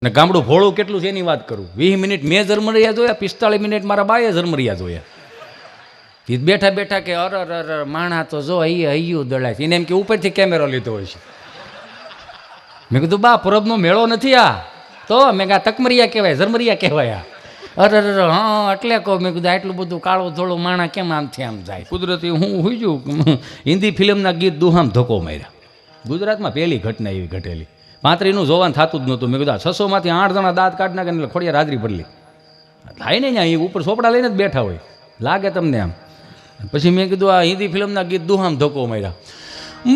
ને ગામડું ભોળું કેટલું છે એની વાત કરું. 20 મિનિટ મેં ઝરમરિયા જોયા, 45 મિનિટ મારા બાએ ઝરમરિયા જોયા. એ બેઠા બેઠા કે અર અર અર માણા તો જો હૈયું દળાય છે. એને એમ કે ઉપરથી કેમેરો લીધો હોય છે. મેં કીધું બા પરબનો મેળો નથી આ તો. મેં કહ્યું તકમરિયા કહેવાય, ઝરમરિયા કહેવાય આ. અરે અરે હા એટલે કહું. મેં કીધું આટલું બધું કાળું થોડું માણા કેમ આમથી આમ જાય. કુદરતી હું હુંજું હિન્દી ફિલ્મના ગીત દુહામ ધક્કો માર્યા. ગુજરાતમાં પહેલી ઘટના એવી ઘટેલી. 35નું જોવાનું થતું જ નહોતું. મેં કીધું 600માંથી 8 જણા દાંત કાઢ નાખે એટલે ખોડિયા હાજરી ભરલી થાય ને. અહીંયા એ ઉપર સોપડા લઈને જ બેઠા હોય, લાગે તમને આમ. પછી મેં કીધું આ હિન્દી ફિલ્મના ગીત દુહામ ધક્કો માર્યા.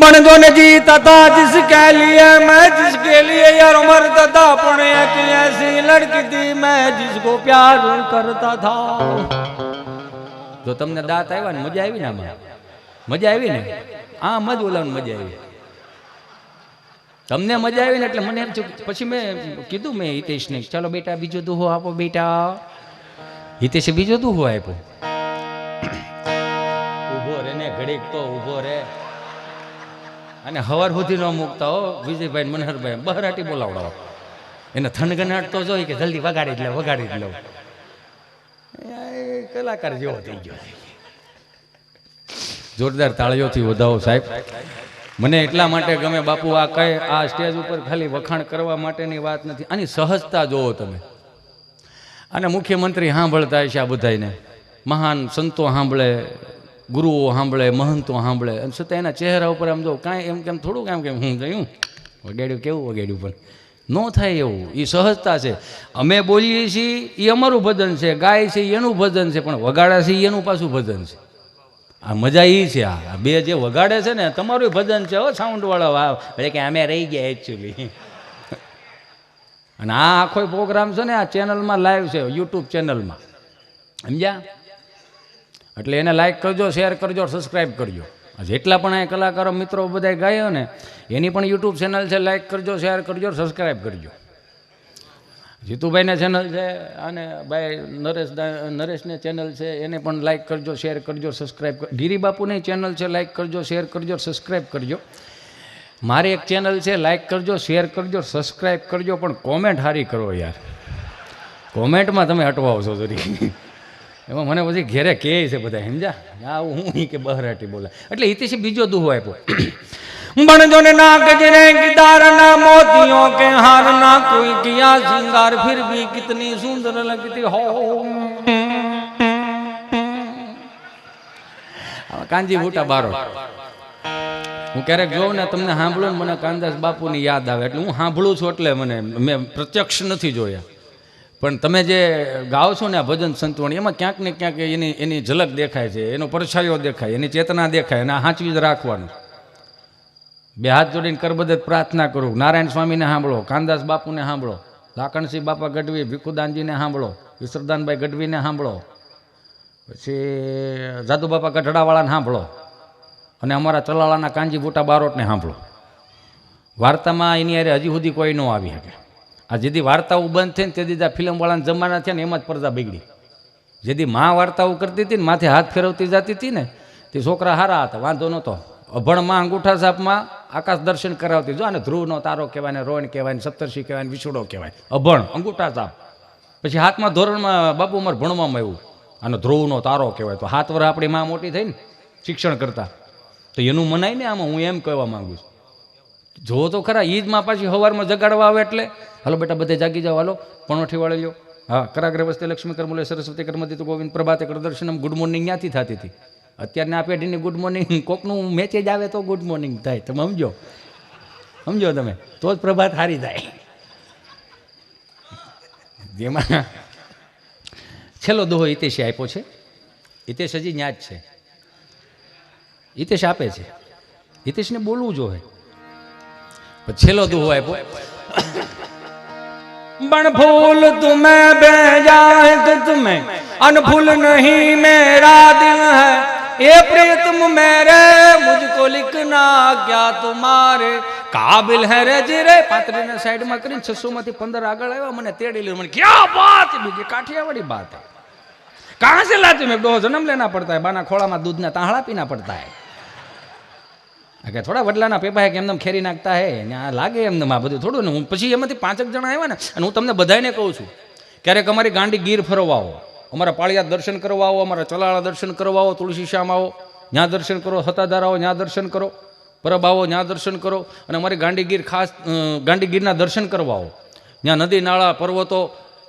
बन जो ने जीता था जिसके लिए मैं जिसके लिए यार मरता था, पण एक ऐसी लड़की थी मैं जिसको प्यार करता था. જો તમને દાંત આવ્યા ને મજા આવી ને, આમાં મજા આવી ને, આમ જ ઓલાને મજા આવી. તમને મજા આવી ને એટલે મને એમ થયું. પછી મેં કીધું મેં હિતેશને, ચાલો બેટા બીજો દુહો આપો બેટા. હિતેશે બીજો દુહો આપ્યો. ઊભો રે ને ઘડીક તો ઊભો રે. અને હવાર સુધી ન મૂકતા હો વિજયભાઈ મનહરભાઈ, બહરાટી બોલાવડાવો. એને થનગનાટ તો જોઈ કે જલ્દી વગાડી જ લે વગાડી જ લઉં. કલાકાર જેવો થઈ ગયો. જોરદાર તાળીઓથી વધાવો સાહેબ. મને એટલા માટે ગમે બાપુ. આ કઈ આ સ્ટેજ ઉપર ખાલી વખાણ કરવા માટેની વાત નથી. આની સહજતા જોવો તમે. અને મુખ્યમંત્રી સાંભળતા છે આ બધાને, મહાન સંતો સાંભળે, ગુરુઓ સાંભળે, મહંતો સાંભળે, અને છતાં એના ચહેરા ઉપર આમ જો કાંઈ એમ કેમ થોડુંક એમ કેમ હું જોયું વગાડ્યું કેવું વગાડ્યું, પણ ન થાય એવું. એ સહજતા છે. અમે બોલીએ છીએ એ અમારું ભજન છે, ગાય છે એનું ભજન છે, પણ વગાડા છે એનું પાછું ભજન છે. આ મજા એ છે. આ બે જે વગાડે છે ને તમારું ભજન છે હો, સાઉન્ડવાળો વાવ એટલે કે અમે રહી ગયા એકચ્યુઅલી. અને આ આખો પ્રોગ્રામ છે ને આ ચેનલમાં લાઈવ છે, યુટ્યુબ ચેનલમાં, સમજ્યા? એટલે એને લાઈક કરજો, શેર કરજો, સબસ્ક્રાઈબ કરજો. જેટલા પણ આ કલાકારો મિત્રો બધા ગાયો ને એની પણ યુટ્યુબ ચેનલ છે, લાઈક કરજો, શેર કરજો, સબસ્ક્રાઈબ કરજો. જીતુભાઈને ચેનલ છે અને ભાઈ નરેશને ચેનલ છે, એને પણ લાઈક કરજો, શેર કરજો, સબસ્ક્રાઈબ કરજો. ગિરિબાપુની ચેનલ છે, લાઈક કરજો, શેર કરજો, સબસ્ક્રાઈબ કરજો. મારી એક ચેનલ છે, લાઈક કરજો, શેર કરજો, સબસ્ક્રાઈબ કરજો, પણ કોમેન્ટ સારી કરો યાર. કોમેન્ટમાં તમે અટવાઓ છો જરી. એમાં મને પછી ઘેરે કહે છે બધા, સમજા આવું હું કે બહરાટી બોલા. એટલે હિતેશે બીજો દુહો આપ્યો. बनजो ने ना गजरे गिटार ना मोतियों के हार ना कोई किया श्रृंगार फिर भी कितनी सुंदर लगती हो. કાનજી મોટા બારો. હું ક્યારેક જોઉં ને તમને સાંભળું ને મને કાનદાસ બાપુની યાદ આવે. એટલે હું સાંભળું છું એટલે મને, મેં પ્રત્યક્ષ નથી જોયા, પણ તમે જે ગાઓ છો ને આ ભજન સંતવાણી, એમાં ક્યાંક ને ક્યાંક એની ઝલક દેખાય છે, એનો પરછાયો દેખાય, એની ચેતના દેખાય. અને સાચવી જ રાખવાનું. બે હાથ જોડીને કરબદ્ધ પ્રાર્થના કરું. નારાયણ સ્વામીને સાંભળો, કાનદાસ બાપુને સાંભળો, લાખણસિંહ બાપા ગઢવી, ભીખુદાનજીને સાંભળો, ઈશ્વરદાનભાઈ ગઢવીને સાંભળો, પછી જાદુ બાપા ગઢડાવાળાને સાંભળો, અને અમારા ચલાળાના કાનજી બુટા બારોટને સાંભળો. વાર્તામાં એની અરે હજી સુધી કોઈ ન આવી શકે. આ જેથી વાર્તાઓ બંધ થઈ ને તેથી આ ફિલ્મવાળાના જમાના થયા ને એમાં જ પડદા બગડી. જેથી મા વાર્તાઓ કરતી હતી ને માથે હાથ ફેરવતી જતી હતી ને તે છોકરા સારા હતા, વાંધો નહોતો. અભણમાં અંગૂઠા સાપમાં આકાશ દર્શન કરાવતી. જો આને ધ્રુવનો તારો કહેવાય, ને રોણ કહેવાય, ને સપ્તર્ષિ કહેવાય, ને વિછોડો કહેવાય. અભણ અંગૂઠા સાપ. પછી હાથમાં ધોરણમાં બાપુ મારે ભણવામાં આવ્યું, આનો ધ્રુવનો તારો કહેવાય. તો 7 વર્ષ આપણી માં મોટી થઈ ને શિક્ષણ કરતા, તો એનું મનાય ને આમાં. હું એમ કહેવા માંગુ છું, જોવો તો ખરા. ઈ જ માં પાછી સવારમાં જગાડવા આવે એટલે હાલો બેટા બધે જાગી જાઓ, હાલો પણોઠી વાળી લ્યો. હા, કરાગ્રે વસ્તે લક્ષ્મી કરમૂલે સરસ્વતી કર્મદિત ગોવિંદ પ્રભાતે કર દર્શનમ. ગુડ મોર્નિંગ ક્યાંથી થતી હતી? અત્યારના આ પેઢીની ગુડ મોર્નિંગ કોકનું મેસેજ આવે તો ગુડ મોર્નિંગ થાય. તમે સમજો તમે, તો જ પ્રભાત હારી થાય. જેમાં છેલ્લો દોહો હિતેશે આપ્યો છે. હિતેશ હજી ન્યા જ છે. હિતેશ આપે છે, હિતેશને બોલવું જોઈએ. છેલ્લો દોહો આપ્યો. बन फूल तुम्हें भेजा है तो तुम्हें अनफूल नहीं मेरा दिल है, ये प्रीतम मेरे मुझको लिखना क्या तुम्हारे काबिल है रे जीरे. 35 ने साइड में કરીને 600 માંથી 15 આગળ આવ્યા. મને તેડી લ્યો. મને ક્યાં બાત બીજી કાઠિયાવાડી बात है. कहां से लाते? मैं दो जन्म लेना पड़ता है, बाना खोड़ा में दूध ना ताहड़ा पीना पड़ता है. કે થોડા વડલાના પેપા કે એમને ખેરી નાખતા હે ત્યાં લાગે એમને આ બધું થોડું ને હું પછી એમાંથી 5 જણા આવ્યા ને અને હું તમને બધાને કહું છું ક્યારેક અમારી ગાંડી ગીર ફરવા આવો, અમારા પાળિયા દર્શન કરવા આવો, અમારા ચલાળા દર્શન કરવા આવો, તુલસી શ્યામ આવો ત્યાં દર્શન કરો, સત્તાધાર આવો ત્યાં દર્શન કરો, પરબ આવો ત્યાં દર્શન કરો, અને અમારી ગાંડી ગીર ખાસ ગાંડી ગીરના દર્શન કરવા આવો, ત્યાં નદી નાળા પર્વતો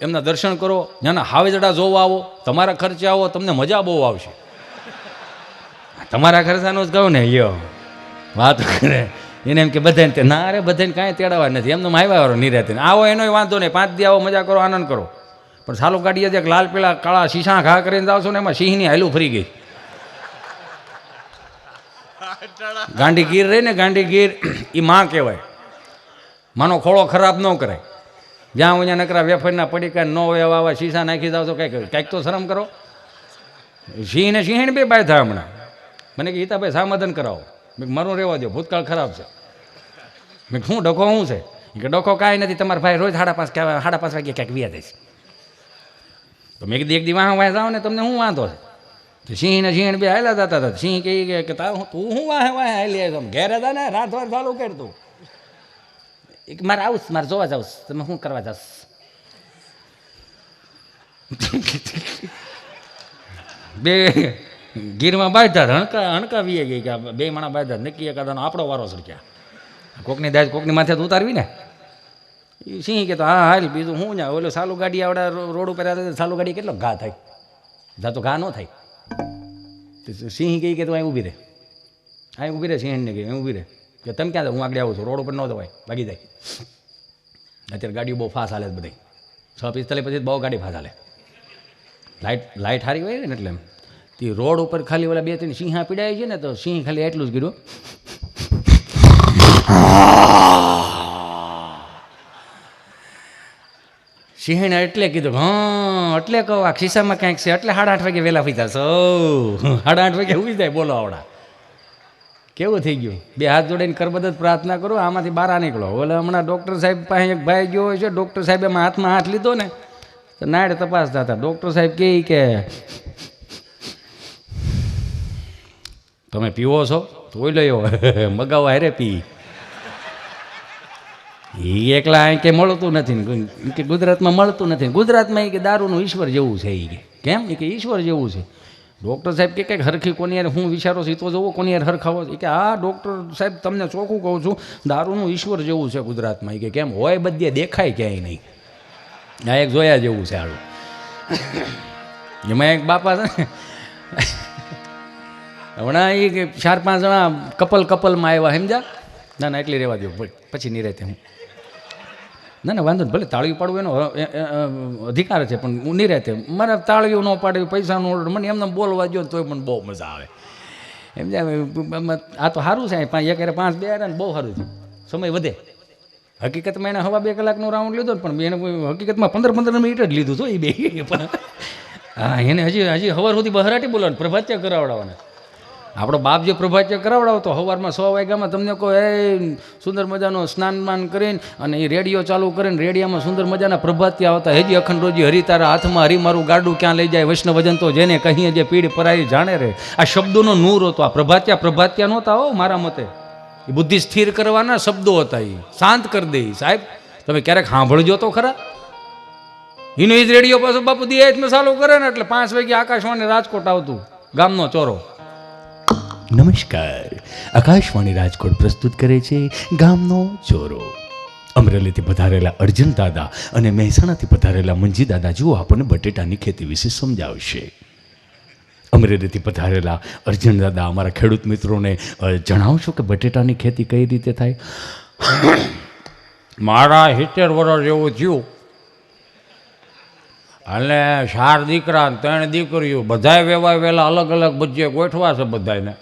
એમના દર્શન કરો, ત્યાંના હાવેજડા જોવા આવો, તમારા ખર્ચે આવો, તમને મજા બહુ આવશે. તમારા ખર્ચાનું જ કહું ને યો વાત કરે એને એમ કે બધાને ના અરે બધાને કાંઈ તેડાવા નથી, એમને આવ્યા નિરાતે આવો એનો વાંધો નહીં, 5 દી આવો મજા કરો આનંદ કરો, પણ સાલું ગાડીએ જે લાલ પેલા કાળા શીશા ઘા કરીને આવશો ને એમાં સિંહની હાલું ફરી ગઈ. ગાંડી ગીર રહી ને ગાંડી ગીર એ માં કહેવાય, માનો ખોળો ખરાબ ન કરાય, જ્યાં હું ત્યાં નકરા વેફરના પડીકા ન હોય આવા શીશા નાખી જાવ તો કંઈક તો શરમ કરો. સિંહ ને સિંહણ બે બાય થાય હમણાં, મને કે હિતાભાઈ સમાધાન કરાવો, મેં મારું રહેવા દો ભૂતકાળ ખરાબ છે. મેં શું ડખો શું છે કે ડખો કાંઈ નથી, તમારા ભાઈ રોજ 5:30 વાગે ક્યાંક વ્યા દઈશ. તો મેં કીધું એક દી વાહ વાહ જાઓ ને તમને શું વાંધો છે? તો સિંહ ને સિંહણ બે હાલ્યા જતા હતા, સિંહ કહે કે તું શું વાહે વાહે હાલી આવ્યો, ઘેરે હતા ને રાત વાર ચાલુ કરતું, મારે આવું મારે જોવા જાઉં, તમે શું કરવા જાસ? બે ગીરમાં બાંધ્યા હણકાવીએ ગઈ કે બે માણા બાંધ્યા નક્કી એકાદાનો આપણો વારો સરખ્યા, કોકની દાજ કોકની માથે ઉતારવી ને. એ સિંહ કે તો હા હાલ બીજું શું ને ઓલો સાલું ગાડી આવડે રોડ ઉપર સાલું ગાડી કેટલો ઘા થાય, જા તો ઘા ન થાય. સિંહ કહી કે તું અહીં ઊભી રહે, અહીં ઊભી રહે, સિંહને કહી અહીં ઊભી રહે કે તમે ક્યાં હું આગળ આવું છું, રોડ ઉપર ન દવાય ભાગી જાય. અત્યારે ગાડીઓ બહુ ફાસ્ટ હાલે બધી, 6:45 પછી બહુ ગાડી ફાસ્ટ હાલે, લાઇટ હારી હોય ને એટલે એમ. તે રોડ ઉપર ખાલી ઓલા 2-3 સિંહા પીડાય છે ને તો સિંહ ખાલી એટલું જ કીધું, સિંહને એટલે કીધું હા એટલે કહો આ ખિસ્સામાં ક્યાંક છે એટલે 8:30 વાગે વહેલા ફી જશો, 8:30 વાગે ઉઈ જાય. બોલો આવડા કેવું થઈ ગયું? 2 હાથ જોડીને કરબદ્ધ પ્રાર્થના કરો આમાંથી બહાર નીકળો. ઓલે હમણાં ડૉક્ટર સાહેબ પાસે એક ભાઈ ગયો હોય છે, ડૉક્ટર સાહેબે એમાં હાથમાં હાથ લીધો ને તો નાડ તપાસતા હતા. ડૉક્ટર સાહેબ કહે કે તમે પીવો છો તો ઓઈ લો મગાવો હારે પી. એ એકલા અહીં કે મળતું નથી કે ગુજરાતમાં મળતું નથી, ગુજરાતમાં એ કે દારૂનું ઈશ્વર જેવું છે. એ કે કેમ? એ કે ઈશ્વર જેવું છે. ડૉક્ટર સાહેબ કે કંઈક હરખી કોની યાર હું વિચારો છો તો જોવો કોની યાર હરખાવો. એ કે હા ડૉક્ટર સાહેબ તમને ચોખ્ખું કહું છું દારૂનું ઈશ્વર જેવું છે ગુજરાતમાં. એ કે કેમ હોય બધે દેખાય ક્યાંય નહીં, આ એક જોયા જેવું છે આવું. એમાં એક બાપા છે ને હમણાં એ કે 4-5 જણા કપલમાં આવ્યા સમજા. ના ના એટલી રહેવા દો પછી નહીં રહેતે હું ના ના વાંધો ને ભલે તાળીઓ પાડવું એનો અધિકાર છે પણ હું નહીં રહેતે મને તાળીઓ ન પાડવી પૈસાનો ઓર્ડર મને એમને બોલવા દો તોય મને બહુ મજા આવે એમ જાય. આ તો સારું છે 1-5 બે ને બહુ સારું છે, સમય વધે. હકીકતમાં એને 1.5-2 કલાકનો રાઉન્ડ લીધો પણ એને હકીકતમાં 15-15 મિનિટ જ લીધું હતું એ બે. હા એને હજી સવાર સુધી બહરાટી બોલવાનું પ્રભાત્ય કરાવડાવવાના. આપણો બાપ જે પ્રભાત્ય કરાવડાવતો સવારમાં 6 વાગ્યામાં તમને કહો એ સુંદર મજાનો સ્નાન કરીને અને એ રેડિયો ચાલુ કરીને રેડિયામાં સુંદર મજાના પ્રભાત્ય આવતા. હજી અખંડ રોજી હરિતારા હાથમાં હરી મારું ગાડું ક્યાં લઈ જાય વૈષ્ણવજન તો જેને કહીએ જે પીડ પરાઈ જાણે રે. આ શબ્દોનો નૂર હતો. આ પ્રભાત્યા નહોતા હો મારા મતે, એ બુદ્ધિ સ્થિર કરવાના શબ્દો હતા, એ શાંત કરી દે. સાહેબ તમે ક્યારેક સાંભળજો તો ખરા. એનો એ જ રેડિયો પાછો બાપુ દિયાતમાં ચાલુ કરે ને એટલે 5 વાગે આકાશવાણી રાજકોટ આવતું ગામનો ચોરો. નમસ્કાર, આકાશવાણી રાજકોટ પ્રસ્તુત કરે છે ગામનો ચોરો. અમરેલીથી પધારેલા અર્જુન દાદા અને મહેસાણાથી પધારેલા મંજી દાદા જુઓ આપણને બટેટાની ખેતી વિશે સમજાવશે. અમરેલીથી પધારેલા અર્જુન દાદા અમારા ખેડૂત મિત્રોને જણાવશો કે બટેટાની ખેતી કઈ રીતે થાય? મારા 70 વર્ષ જેવું થયું અને 4 દીકરા 3 દીકરીઓ બધાય વેવાય વહેલા અલગ અલગ બજે ગોઠવા છે બધાને.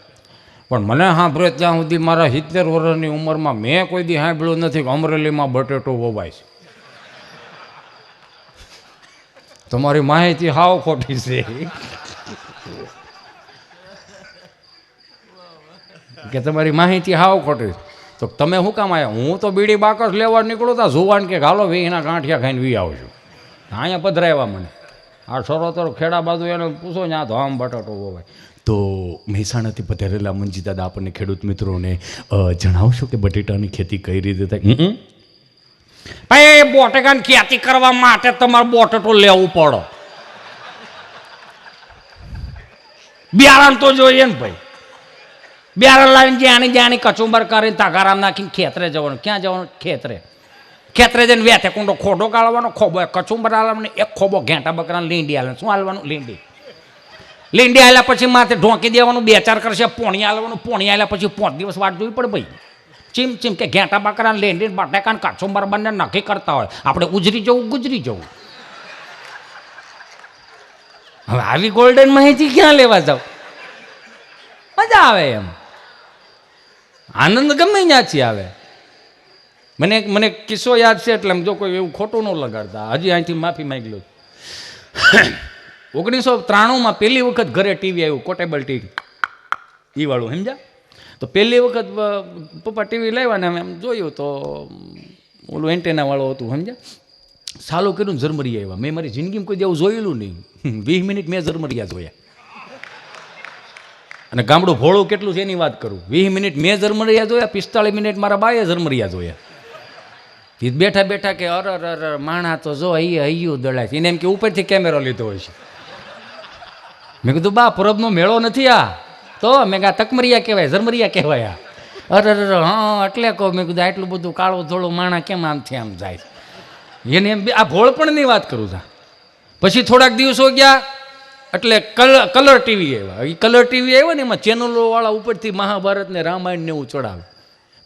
પણ મને સાંભળે ત્યાં સુધી મારા 70 વર્ષની ઉંમરમાં મેં કોઈ દી સાંભળ્યું નથી કે અમરેલીમાં બટેટો વવાય છે. તમારી માહિતી હાવ ખોટી છે કે તમારી માહિતી હાવ ખોટી. તો તમે શું કામ આવ્યા? હું તો બીડી બાકસ લેવા નીકળું તા જોવાન કે હાલો વીના ગાંઠિયા ખાઈને વી આવશું. અહીંયા પધરાવ્યા મને આ સરોતર ખેડા બાજુ એને પૂછો ને આ તો આમ બટાટો વવાય. તો મહેસાણાથી પધારેલા મંજી દાદા આપણને ખેડૂત મિત્રોને જણાવશો કે બટેટાની ખેતી કઈ રીતે થાય? ભાઈ બટેકાની ખેતી કરવા માટે તમારે બટેટો લેવું પડે, બિયારણ તો જોઈએ ને ભાઈ. બિયારણ લાવીને જ્યાંની કચુંબર કરીને તગારામ નાખીને ખેતરે જવાનું. ક્યાં જવાનું? ખેતરે જઈને વેથે કુંડો ખોડો ગાળવાનો, ખોબો કચુંબર હાલવાનો, એક ખોબો ઘેંટા બકરાને લીંડી હાલવાનું. શું હાલવાનું? લીંડી હાલ્યા પછી માથે ઢોંકી દેવાનું, 2-4 કરશે પોણી હાલવાનું. પોણી હાલ્યા પછી 5 દિવસ વાટ જોવી પડે ભાઈ. ચીમ કે ઘેંટા બકરાને લીંડી બટાકાને કચુંબર બંને નક્કી કરતા હોય, આપણે ઉજરી જવું ગુજરી જવું. હવે આવી ગોલ્ડન માહિતી ક્યાં લેવા જાવ? મજા આવે એમ, આનંદ ગમે ત્યાંથી આવે. મને કિસ્સો યાદ છે એટલે જો કોઈ એવું ખોટું ન લગાડતા. હજી અહીંથી માફી માંગી લઉં. 1993માં પહેલી વખત ઘરે ટીવી આવ્યું, કોટેબલ ટીવી એ વાળું, સમજ્યા? તો પહેલી વખત પપ્પા ટીવી લાવ્યા ને એમ જોયું તો ઓલું એન્ટેના વાળું હતું, સમજ્યા? સાલું કર્યું ને ઝરમરિયા આવ્યા. મેં મારી જિંદગીમાં કોઈ એવું જોયેલું નહીં. 20 મિનિટ મેં ઝરમરિયા જોયા. અને ગામડું ભોળું કેટલું છે એની વાત કરું. 20 મિનિટ મેં ઝરમરિયા જોયા, 45 મિનિટ મારા બાએ ઝરમરિયા જોયા. બેઠા બેઠા કે અર માણા તો જો હૈયું દળાય છે. એને એમ કે ઉપરથી કેમેરો લીધો હોય છે. મેં કીધું બા પરબનો મેળો નથી આ તો. મેં આ તકમરિયા કહેવાય, ઝરમરિયા કહેવાય. હા એટલે કહું. મેં કીધું આટલું બધું કાળું ધોળું માણા કેમ આમથી આમ જાય? એને એમ આ ભોળપણની વાત કરું છું. પછી થોડાક દિવસો ગયા એટલે કલર ટીવી આવ્યા. એ કલર ટીવી આવ્યા ને એમાં ચેનલોવાળા ઉપરથી મહાભારત ને રામાયણ ને એવું ચડાવે.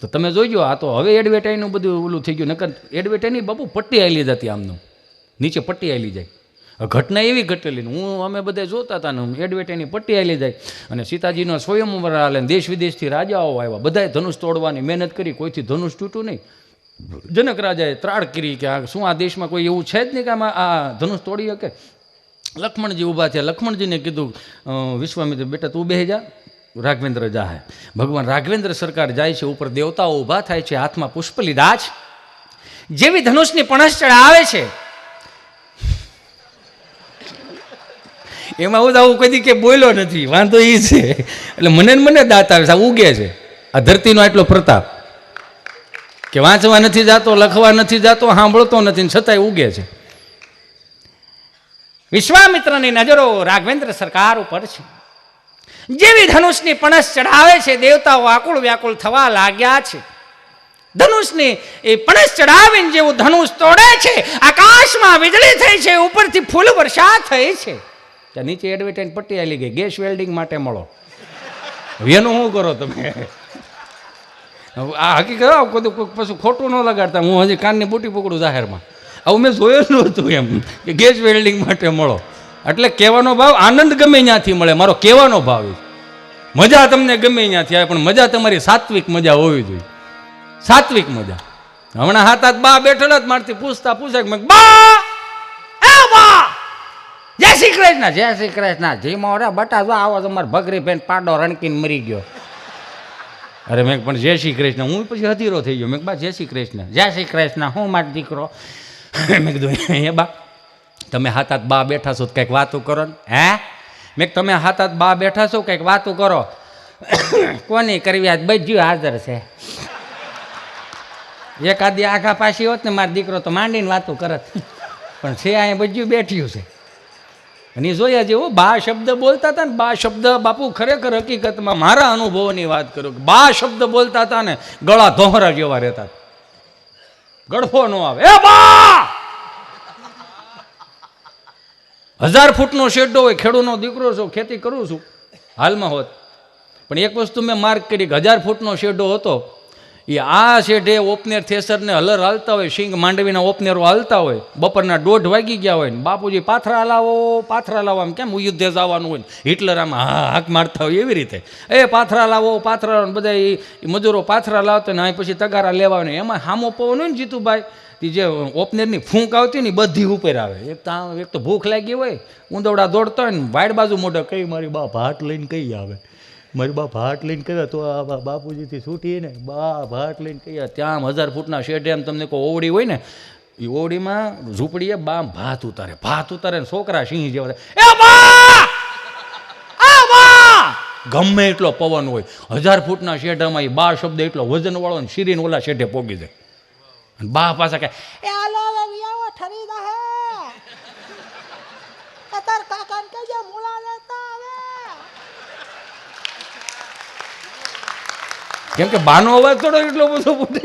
તો તમે જોઈજો, આ તો હવે એડવર્ટાઈઝનું બધું ઓલું થઈ ગયું. નકર એડવર્ટાઈઝની બાપુ પટ્ટી આવેલી જતી, આમનું નીચે પટ્ટી આવેલી જાય. ઘટના એવી ઘટેલી ને અમે બધા જોતા હતા ને, એડવર્ટાઈઝની પટ્ટી આવેલી જાય. અને સીતાજીનો સ્વયંવર હાલે, દેશ વિદેશથી રાજાઓ આવ્યા, બધાએ ધનુષ તોડવાની મહેનત કરી, કોઈથી ધનુષ તૂટ્યું નહીં. જનક રાજાએ ત્રાડ કરી કે આ શું આ દેશમાં કોઈ એવું છે જ નહીં કે આમાં આ ધનુષ તોડી શકે. લક્ષ્મણજી ઊભા થયા. લક્ષ્મણજીને કીધું વિશ્વામિત્ર બેટા તું બેસી જા, રાઘવેન્દ્ર જાહે. ભગવાન રાઘવેન્દ્ર સરકાર જાય છે, ઉપર દેવતાઓ ઊભા થાય છે, હાથમાં પુષ્પ લીધા છે. જેવી ધનુષની પણસ ચડાવે છે એમાં હું આવું કદી કે બોલ્યો નથી. વાંધો એ છે એટલે મને દાંત આવે છે. ઉગે છે આ ધરતીનો આટલો પ્રતાપ કે વાંચવા નથી જાતો, લખવા નથી જાતો, સાંભળતો નથી, છતાંય ઉગે છે. વિશ્વામિત્રની નજરો રાઘવેન્દ્ર સરકાર ઉપર છે. જેવી ધનુષની પણસ ચડાવે છે, દેવતાઓ આકુળ વ્યાકુળ થવા લાગ્યા છે. ધનુષની એ પણસ ચડાવીને જેવું ધનુષ તોડે છે, આકાશમાં વીજળી થઈ છે, ઉપરથી ફૂલ વર્ષા થઈ છે. ત્યાં નીચે એડવર્ટાઈઝ પટ્ટી આલી ગઈ, ગેસ વેલ્ડિંગ માટે મળો. એનું શું કરો તમે? આ હકીકત પછી ખોટું ન લગાડતા. હું હજી કાનની બુટી પકડું જાહેરમાં. આવું મેં જોયેલું હતું એમ કે ગેસ વેલ્ડિંગ માટે મળો. એટલે કહેવાનો ભાવ આનંદ ગમે ત્યાંથી મળે. મારો કહેવાનો ભાવ મજા તમને ગમે ત્યાંથી આવે, પણ મજા તમારી સાત્વિક મજા હોવી જોઈએ. સાત્વિક મજા. હમણાં હાથ બા બેઠેલા જ મારથી પૂછે બા જય શ્રી કૃષ્ણ, જય શ્રી કૃષ્ણ. જી મોરા બટા જો આવો તમારે ભગરી બેન પાડો રણકીને મરી ગયો. અરે મેં પણ જય શ્રી કૃષ્ણ. હું પછી હતીરો થઈ ગયો. મેં બા જય શ્રી કૃષ્ણ. જય શ્રી કૃષ્ણ. હું મારો દીકરો. મેં કીધું હે બા તમે હાથ બા બેઠા છો કંઈક વાતો કરો ને? હે મેં તમે હાથ બા બેઠા છો કંઈક વાતો કરો. કોની કરવી? આજ બધું હાજર છે. એકાદી આખા પાછી હોત ને મારો દીકરો તો માંડીને વાતો કરત, પણ છે અહીંયા બધું બેઠ્યું છે. અને એ જોયા જેવું બા શબ્દ બોલતા હતા ને, બા શબ્દ બાપુ ખરેખર હકીકતમાં મારા અનુભવોની વાત કરું કે બા શબ્દ બોલતા હતા ને ગળા ધોહરા જેવા રહેતા. ગળફો ન આવે. એ બા 1000 ફૂટનો શેડો હોય, ખેડૂતનો દીકરો છું, ખેતી કરું છું હાલમાં હોત. પણ એક વસ્તુ મેં માર્ક કરી કે 1000 ફૂટનો શેડો હતો એ આ શેઢે ઓપનેર થેસરને હલર હાલતા હોય, સિંગ માંડવીના ઓપનેરો હાલતા હોય, બપોરના 1:30 વાગી ગયા હોય ને બાપુજી પાથરા લાવો આમ કેમ યુદ્ધે જવાનું હોય, હિટલર આમ હાક મારતા હોય એવી રીતે એ પાથરા લાવો બધા એ મજૂરો પાથરા લાવતા ને અહીં પછી તગારા લેવા હોય. એમાં હામો પવન હોય ને જીતુભાઈ, જે ઓપનેરની ફૂંક આવતી ને બધી ઉપર આવે. એક તો ભૂખ લાગી હોય, ઊંદવડા દોડતા હોય ને વાઈડ બાજુ મોઢો કઈ મારી બા ભાટ લઈને કઈ આવે, મારી બા ભાટ લઈને કહેવાય તો આ બાપુજીથી છૂટીએ ને બા ભાટ લઈને કહીએ. ત્યાં 1000 ફૂટના શેઢે એમ તમને કોઈ ઓવડી હોય ને એ ઓવડીમાં ઝૂંપડીએ બા ભાત ઉતારે ને છોકરા સિંહ જેવા એ બા ગમે એટલો પવન હોય, 1000 ફૂટના શેઢામાં એ 12 શબ્દ એટલો વજનવાળો ને શીરીને ઓલા શેઢે પોગી જાય. અને બા પાછા કહે એ હાલો હવે વિયાવો ઠરી દા હે તાર કાકાને કહેજે મૂળા લેતા આવે. કેમ કે બાનો અવાજ થોડો એટલો બધો ફૂટે.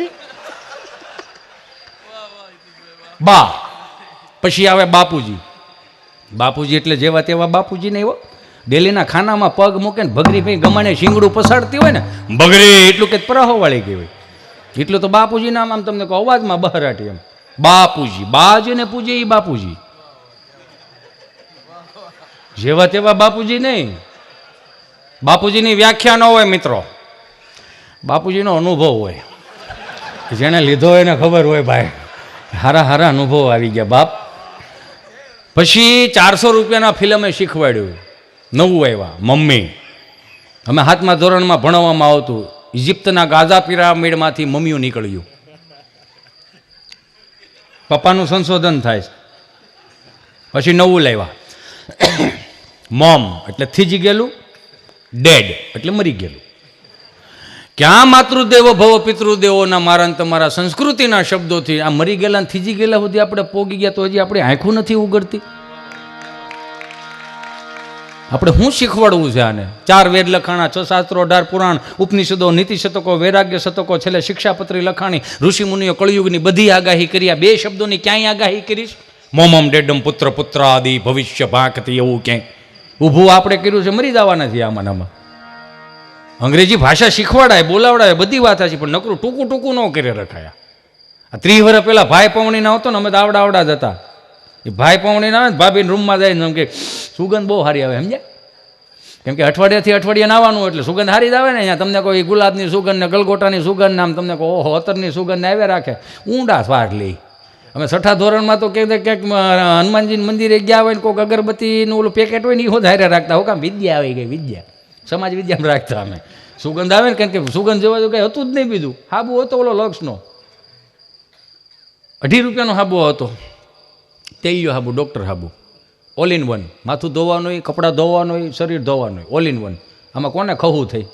બા પછી આવે બાપુજી. બાપુજી એટલે જેવા તેવા બાપુજી નહીં હો. ડેલીના ખાનામાં પગ મૂકે ને ભગરી ભાઈ ગમાને શીંગડું પસાડતી હોય ને ભગરી એટલું કે પ્રહો વાળી ગઈ હોય એટલું તો બાપુજી નામ આમ તમને કહો અવાજમાં બહરાટી એમ બાપુજી. બાજને પૂજે એ બાપુજી. જેવા તેવા બાપુજી નહીં. બાપુજીની વ્યાખ્યા ન હોય મિત્રો, બાપુજીનો અનુભવ હોય. જેને લીધો હોય એને ખબર હોય ભાઈ, હારા હારા અનુભવ આવી ગયા બાપ. પછી 400 રૂપિયાના ફિલ્મે શીખવાડ્યું. નવું આવ્યા મમ્મી. અમે 7મા ધોરણમાં ભણવામાં આવતું. ઇજિપ્તના ગાઝા પિરામિડમાંથી મમ્મીઓ નીકળ્યું. પપ્પાનું સંશોધન થાય. પછી નવું લાવ્યા મોમ એટલે થીજી ગયેલું, ડેડ એટલે મરી ગયેલું. ક્યાં માતૃદેવો ભવ પિતૃદેવોના મારા તમારા સંસ્કૃતિના શબ્દોથી આ મરી ગયેલા થીજી ગયેલા સુધી આપણે પોગી ગયા તો હજી આપણે આંખું નથી ઉગડતી. આપણે શું શીખવાડવું છે આને? 4 વેદ લખાણા, 6 શાસ્ત્રો, 18 પુરાણ, ઉપનિષદો, નીતિ શતકો, વૈરાગ્ય શતકો, છેલ્લે શિક્ષાપત્રી લખાણી, ઋષિ મુનિઓ કળિયુગની બધી આગાહી કરી. આ 2 શબ્દોની ક્યાંય આગાહી કરીશ? મોમમ ડેડમ પુત્ર પુત્ર આદિ ભવિષ્ય ભાકતી એવું ક્યાંય ઊભું આપણે કર્યું છે? મરી જવાના છે આમાં. અંગ્રેજી ભાષા શીખવાડાય, બોલાવડાય, બધી વાત છે, પણ નકરું ટૂંકું ટૂંકું ન કરી રખાયા. આ 30 વર્ષ પહેલાં ભાઈ પવણી ના આવતો ને, અમે તો આવડા જ હતા. એ ભાઈ પવણી ના આવે ને ભાભીને રૂમમાં જાય ને એમ કે સુગંધ બહુ સારી આવે, સમજ્યા? કેમ કે અઠવાડિયાથી અઠવાડિયે નાવાનું એટલે સુગંધ સારી જ આવે ને. અહીંયા તમને કોઈ ગુલાબની સુગંધ ને ગલગોટાની સુગંધ નામ તમને કહો ઓહો અત્તરની સુગંધ આવ્યા રાખે, ઊંડા સ્વાદ લઈ. અમે 6ઠા ધોરણમાં તો ક્યાંક હનુમાનજી મંદિરે ગયા હોય ને કોઈક અગરબત્તીનું ઓલું પેકેટ હોય ને એ હારે રાખતા. હો કામ વિદ્યા આવી ગઈ, વિદ્યા સમાજ વિદ્યામાં રાખતા અમે. સુગંધ આવે ને કારણ કે સુગંધ જેવા તો કંઈ હતું જ નહીં. બીજું હાબુ હતો ઓલો લક્ષનો 2.5 રૂપિયાનો હાબુ હતો, તેયો હાબુ, ડૉક્ટર હાબુ, ઓલ ઇન વન. માથું ધોવાનું હોય, કપડાં ધોવાનું હોય, શરીર ધોવાનું હોય, ઓલ ઇન વન. આમાં કોને ખવું થઈ?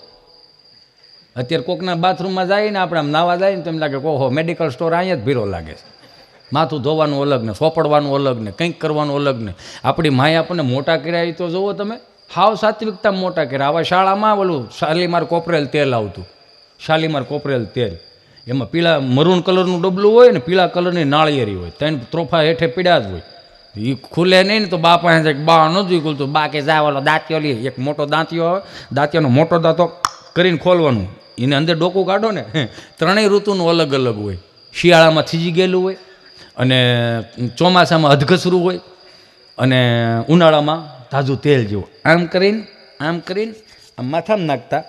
અત્યારે કોકના બાથરૂમમાં જાય ને આપણે આમ નાવા જાય ને તેમ લાગે ઓહો મેડિકલ સ્ટોર અહીંયા જ ભીરો લાગે છે. માથું ધોવાનું અલગ ને, સોપડવાનું અલગ ને, કંઈક કરવાનું અલગ ને. આપણી માએ આપણને મોટા કર્યા તો જુઓ તમે, હાવ સાત્વિકતા મોટા કર્યા. આવા શાળામાં ઓલું શાલીમાર કોપરેલ તેલ આવતું, શાલીમાર કોપરેલ તેલ. એમાં પીળા મરૂન કલરનું ડબલું હોય ને પીળા કલરની નાળિયેરી હોય, 3 ત્રોફા હેઠે પીળા જ હોય. એ ખુલે નહીં ને તો બા પાસે જાય, બા નથી ખુલતું. બા કે જા ઓલો દાંતિયો લે, એક મોટો દાંતિયો આવે, દાંતિયાનો મોટો દાંતો કરીને ખોલવાનું, એને અંદર ડોકું કાઢો ને. 3 ઋતુનું અલગ અલગ હોય. શિયાળામાં થીજી ગયેલું હોય, અને ચોમાસામાં અધઘસરું હોય, અને ઉનાળામાં તાજું તેલ જેવું. આમ કરીને આમ માથામાં નાખતા,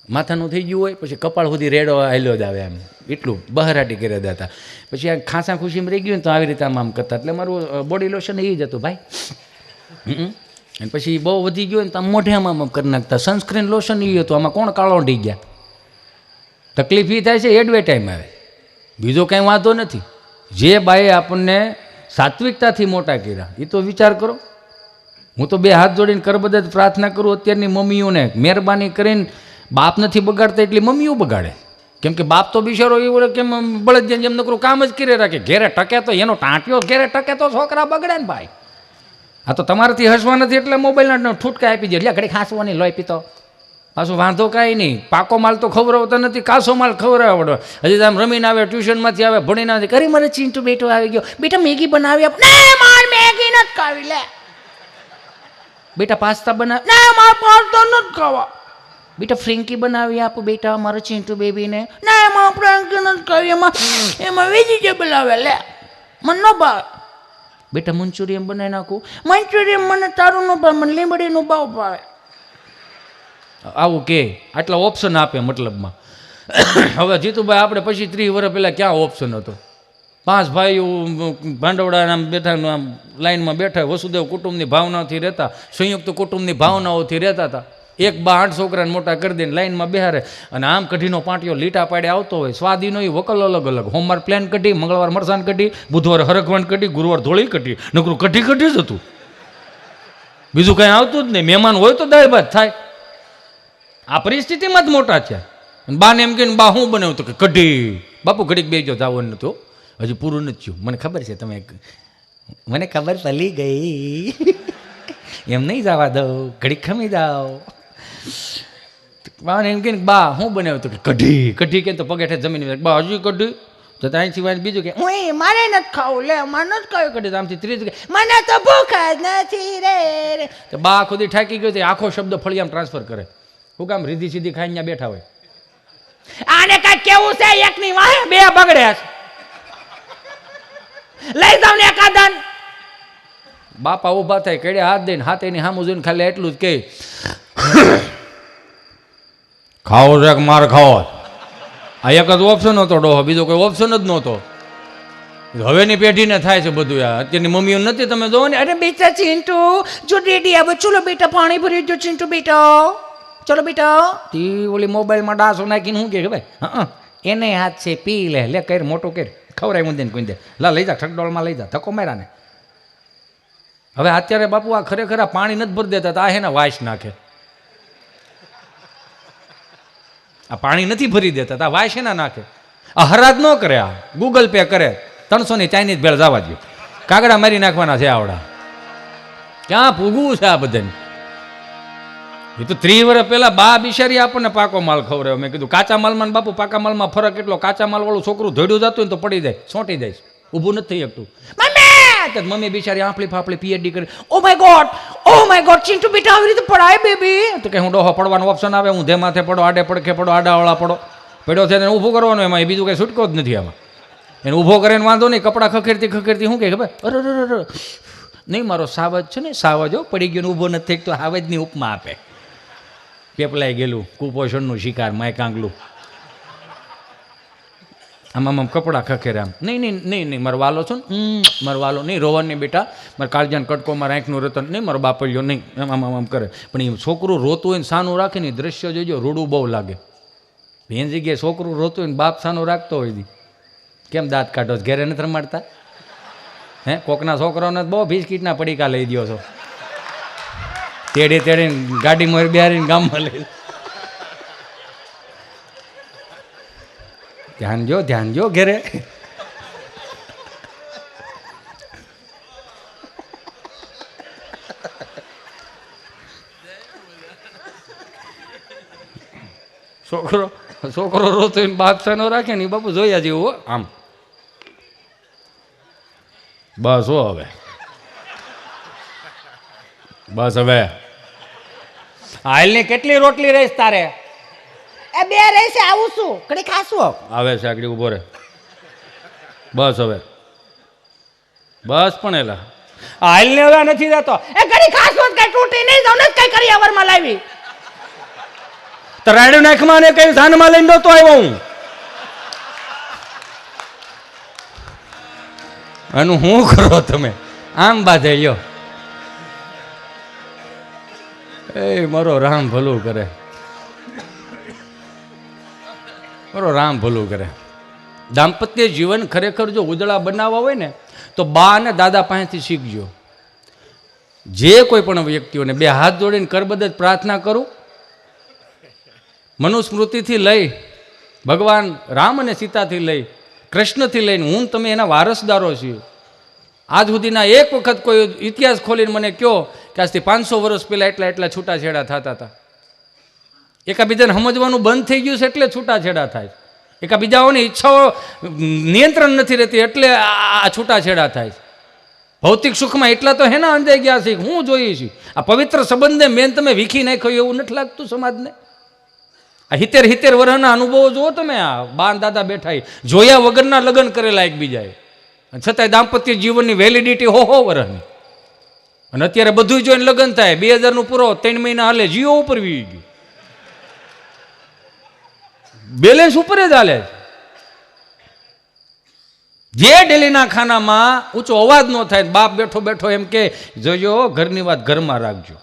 માથાનું થઈ ગયું હોય પછી કપાળ સુધી રેડો હાલ્યો જ આવે. આમ એટલું બહરાટી કરી દેતા. પછી આ ખાંસા ખુશીમાં રહી ગયું ને તો આવી રીતે આમ કરતા. એટલે મારું બોડી લોશન એ જ હતું ભાઈ. અને પછી બહુ વધી ગયું ને તો આમ મોઢે આમ કરી નાખતા. સનસ્ક્રીન લોશન એ હતું. આમાં કોણ કાળો ઢી ગયા? તકલીફ એ થાય છે એડવે ટાઈમ આવે, બીજો કાંઈ વાંધો નથી. જે બાએ આપણને સાત્વિકતાથી મોટા કર્યા એ તો વિચાર કરો. હું તો 2 હાથ જોડીને કરબદ્ધ પ્રાર્થના કરું અત્યારની મમ્મીઓને, મહેરબાની કરીને બાપ નથી બગાડતા એટલી મમ્મીઓ બગાડે. કેમ કે બાપ તો બિચારો એવું કેમ બળદ જેમ નકરું કામ જ કરે રાખે. ઘેરે ટકે તો એનો ટાંટ્યો ઘેરે ટકે તો છોકરા બગડે ને ભાઈ. આ તો તમારાથી હસવા નથી એટલે મોબાઈલના ઠૂટકા આપી દે. એટલે ઘડી ખાંસવાની લોહી પીતો પાછું વાંધો કાંઈ નહીં. પાકો માલ તો ખવડાવતા નથી, કાસો માલ ખવડાવડો. હજી આમ રમીને આવે, ટ્યુશનમાંથી આવે, ભણીને આવે, કરી મને ચીંટુ બેટો આવી ગયો, બેટા મેગી બનાવી આપ. માર મેગી નથી ખાવી. લે બેટા પાસ્તા બનાવ. ના મારે પાસ્તા નથી ખાવા. બેટા ફ્રેન્કી બનાવી આપો બેટા મારો ચીંટુ બેબીને. ના એમાં ફ્રેન્કી નથી ખાવી, એમાં વેજીટેબલ આવે. લે મને ન ભાવે. બેટા મંચુરિયન બનાવી નાખું. મંચુરિયન મને તારું ન ભાવે, મને લીંબડીનું ભાવ ભાવે. આવું કે આટલા ઓપ્શન આપે મતલબમાં. હવે જીતુભાઈ આપણે પછી 30 વર્ષ પહેલાં ક્યાં ઓપ્શન હતો? 5 ભાઈઓ ભાંડવડા આમ બેઠા, આમ લાઈનમાં બેઠા, વસુદેવ કુટુંબની ભાવનાથી રહેતા, સંયુક્ત કુટુંબની ભાવનાઓથી રહેતા હતા. એક બા 8 છોકરાને મોટા કરી દઈને લાઈનમાં બેહારે, અને આમ કઢીનો પાટિયો લીટા પાડે આવતો હોય. સ્વાદીનો એ વકલ અલગ અલગ. સોમવાર પ્લેન કઢી, મંગળવાર મરસાન કઢી, બુધવાર હરખવાન કઢી, ગુરુવાર ધોળી કઢી. નકરું કઢી જ હતું, બીજું કંઈ આવતું જ નહીં. મહેમાન હોય તો દાળ ભાત થાય. આ પરિસ્થિતિમાં જ મોટા છે. બાને એમ કહીને બા હું બનાવ્યું તો કે કઢી. બાપુ ઘડીક બેજો જવાનું નતું, હજી પૂરું નથી થયું. મને ખબર છે તમે, મને ખબર પડી ગઈ, એમ નહીં જવા દઉં, ઘડીક ખમી જાઓ. બાને એમ કહીને બા હું બનાવ્યું તો કે કઢી. કઢી કે તો પગેઠે જમીન બા હજી કઢી. તો ત્યાં સિવાય બીજું કે હું મારે નથી ખાવું, લે મારે નથી ખાવું કઢી. આમથી ત્રીજું કે મને તો ભૂખ જ નથી રે. તો બા ખુદી ઠાકી ગયો તો આખો શબ્દ ફળિયામાં ટ્રાન્સફર કરે. શું કામ રીધી સીધી ખાઈને ત્યાં બેઠા હોય. આને કઈ કેવું છે, એકની વાહે બે બગડે લઈ જાવ ને એકાદન. બાપા ઉભા થાય, કેડે હાથ દઈને હાથ એની સામું જોઈને ખાલી એટલું જ કે ખાવો છે કે માર ખાવો. આ એક જ ઓપ્શન હતો ડોહો, બીજો કોઈ ઓપ્શન જ નહોતો. હવેની પેઢીને થાય છે બધું. અત્યારની મમ્મીઓ નથી, તમે જોવો ને, અરે બેટા ચિંટુ જો રેડી આવે, ચલો બેટા પાણી ભરી જો ચિંટુ બેટા, ચલો બેટા. તી ઓલી મોબાઈલમાં ડાસો નાખીને શું કે ભાઈ હા એને હાથ છે પી લે, લે કર મોટું કર, ખવરાય મુંદે ને કુંદે, લા લઈ જા ઠકડોળમાં લઈ જા, ધક્કો માર્યા ને. હવે અત્યારે બાપુ આ ખરેખર આ પાણી નથી ભરી દેતા, આ હેને વાસ નાખે. આ પાણી નથી ભરી દેતા, આ વાસ એના નાખે. આ હરાજ ન કરે, આ ગૂગલ પે કરે, 300ની ચાઇનીઝ ભેળ જવા દો, કાગડા મારી નાખવાના છે આવડા. ક્યાં પૂગવું છે આ બધાને? એ તો 30 વર્ષ પહેલા બા બિચારી આપણને પાકો માલ ખવડાવ્યો. મેં કીધું કાચા માલમાં બાપુ પાકા માલમાં ફરક એટલો, કાચા માલ વાળું છોકરું ધોડ્યું જતું ને તો પડી જાય, સોંટી જાય, ઊભું નથી થઈ શકતું. મમ્મી બિચારી આંફળી ફાફળી પીએચડી કરી. ઓ માય ગોડ ચિંટુ બેટા આવી રીતે પડાય બેબી. તો કે હું ડોહો પડવાનો ઓપ્શન આવે, હું ધે માથે પડો, આડે પડખે પડો, આડાવાળા પડો, પડ્યો છે એને ઊભું કરવાનું, એમાં બીજું કંઈ છૂટકો જ નથી આમાં. એને ઊભો કરીને વાંધો નહીં, કપડાં ખખેરતી શું કહે ખબર, અરે નહીં મારો સાવજ છે ને, સાવજ હો પડી ગયો ને ઊભો નથી તો સાવજની ઉપમા આપે. પેપલાઈ ગયેલું કુપોષણનું શિકાર, માય કાંગલું, આમ કપડાં ખખેરે આમ. નહીં મારો વાલો છો ને, મારો વાલો નહીં, રોવાની બેટા, મારા કાળજાન કટકો, મારા આંખનું રતન નહીં, મારો બાપલ્યો નહીં, આમ કરે. પણ એ છોકરું રોતું હોય ને સાનું રાખીને દ્રશ્ય જોજો, રૂડું બહુ લાગે. એની જગ્યાએ છોકરું રોતું હોય ને બાપ સાનું રાખતો હોય, કેમ દાંત કાઢો છો, ઘેરે નથી રમાડતા? હે કોકના છોકરાઓને બહુ બિસ્કીટના પડીકા લઈ દો છો, તેડીને ગાડીમાં બેહારીને ગામમાં લઈ. ધ્યાન જો ઘેરે. છોકરો રોતો બાદશાહ નો રાખે ને બાપુ જોયા જેવું આમ. બસ હવે હાલ ની કેટલી રોટલી રહીશ તારે? એ બે રહેશે, આવું છું કડી ખાશું. આવે છે આગળ ઉભો રે. બસ હવે બસ પણ એલા હાલ ને હવે નથી જતો. એ કડી ખાશું કઈ તૂટી નહીં જાવ ને કઈ કરી આવરમાં લાવી તરાડ્યું નાખમાં ને કઈ ધાનમાં લઈને નતો આવ્યો હું. આનું શું કરો તમે? આમ બાંધે લ્યો. એ મારો રામ ભલું કરે, મારો રામ ભલું કરે. દાંપત્ય જીવન ખરેખર જો ઉજળા બનાવવા હોય ને તો બા અને દાદા પાસેથી શીખજો. જે કોઈ પણ વ્યક્તિઓને બે હાથ જોડીને કરબદ્ધ પ્રાર્થના કરું, મનુસ્મૃતિથી લઈ ભગવાન રામ અને સીતાથી લઈ કૃષ્ણથી લઈને હું તમે એના વારસદારો છીએ. આજ સુધીના એક વખત કોઈ ઇતિહાસ ખોલીને મને કહો કે આજથી 500 વર્ષ પહેલાં એટલા છૂટાછેડા થતા હતા. એકાબીજાને સમજવાનું બંધ થઈ ગયું છે એટલે છૂટાછેડા થાય. એકાબીજાઓની ઈચ્છાઓ નિયંત્રણ નથી રહેતી એટલે આ છૂટાછેડા થાય. ભૌતિક સુખમાં એટલા તો હેના અંજાઈ ગયા છે હું જોઈએ છીએ. આ પવિત્ર સંબંધને મેન તમે વીખી નાખ્યો એવું નથી લાગતું સમાજને? આ 70 વર્ષના અનુભવો જુઓ તમે. આ બા દાદા બેઠા જોયા વગરના લગ્ન કરેલા એકબીજાએ, છતાંય દાંપત્ય જીવનની વેલિડિટી હો વર્ષની. અને અત્યારે બધું જોઈને લગ્ન થાય. 2000 પૂરો 3 મહિના હાલે, જીઓ ઉપર વી ગયું, બેલેન્સ ઉપર જ હાલે. જે ડેલીના ખાનામાં ઊંચો અવાજ ન થાય, બાપ બેઠો એમ કે જોજો ઘરની વાત ઘરમાં રાખજો.